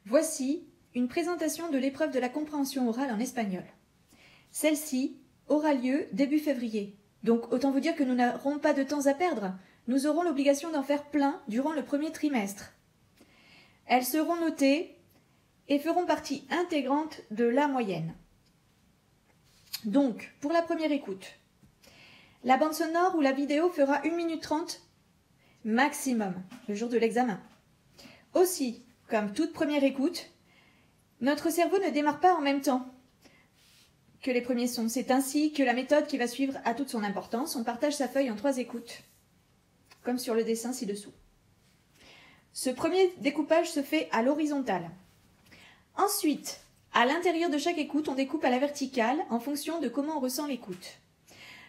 Voici une présentation de l'épreuve de la compréhension orale en espagnol. Celle-ci aura lieu début février. Donc autant vous dire que nous n'aurons pas de temps à perdre. Nous aurons l'obligation d'en faire plein durant le premier trimestre. Elles seront notées et feront partie intégrante de la moyenne. Donc, pour la première écoute, la bande sonore ou la vidéo fera 1 minute 30 maximum, le jour de l'examen. Aussi, comme toute première écoute, notre cerveau ne démarre pas en même temps que les premiers sons. C'est ainsi que la méthode qui va suivre a toute son importance. On partage sa feuille en 3 écoutes, comme sur le dessin ci-dessous. Ce premier découpage se fait à l'horizontale. Ensuite, à l'intérieur de chaque écoute, on découpe à la verticale en fonction de comment on ressent l'écoute.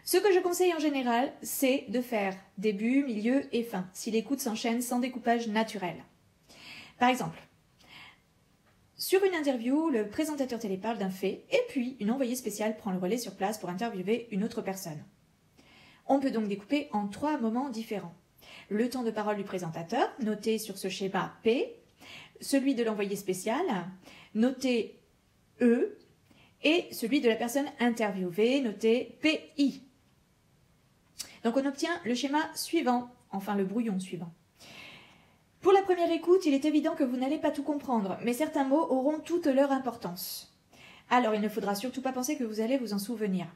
Ce que je conseille en général, c'est de faire début, milieu et fin, si l'écoute s'enchaîne sans découpage naturel. Par exemple, sur une interview, le présentateur télé parle d'un fait et puis une envoyée spéciale prend le relais sur place pour interviewer une autre personne. On peut donc découper en 3 moments différents. Le temps de parole du présentateur, noté sur ce schéma P, celui de l'envoyé spécial, noté E, et celui de la personne interviewée, noté PI. Donc on obtient le schéma suivant, enfin le brouillon suivant. Pour la première écoute, il est évident que vous n'allez pas tout comprendre, mais certains mots auront toute leur importance. Alors il ne faudra surtout pas penser que vous allez vous en souvenir.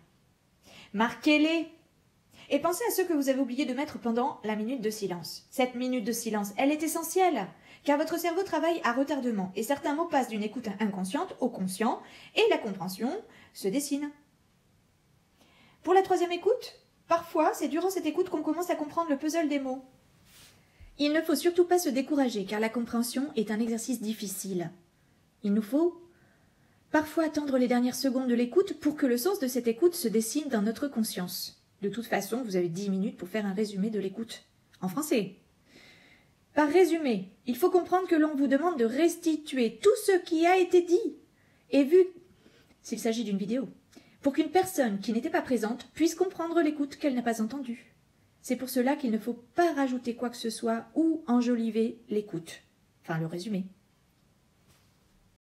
Marquez-les et pensez à ceux que vous avez oublié de mettre pendant la minute de silence. Cette minute de silence, elle est essentielle, car votre cerveau travaille à retardement et certains mots passent d'une écoute inconsciente au conscient et la compréhension se dessine. Pour la troisième écoute, parfois c'est durant cette écoute qu'on commence à comprendre le puzzle des mots. Il ne faut surtout pas se décourager, car la compréhension est un exercice difficile. Il nous faut parfois attendre les dernières secondes de l'écoute pour que le sens de cette écoute se dessine dans notre conscience. De toute façon, vous avez 10 minutes pour faire un résumé de l'écoute en français. Par résumé, il faut comprendre que l'on vous demande de restituer tout ce qui a été dit et vu, s'il s'agit d'une vidéo, pour qu'une personne qui n'était pas présente puisse comprendre l'écoute qu'elle n'a pas entendue. C'est pour cela qu'il ne faut pas rajouter quoi que ce soit ou enjoliver l'écoute, enfin le résumé.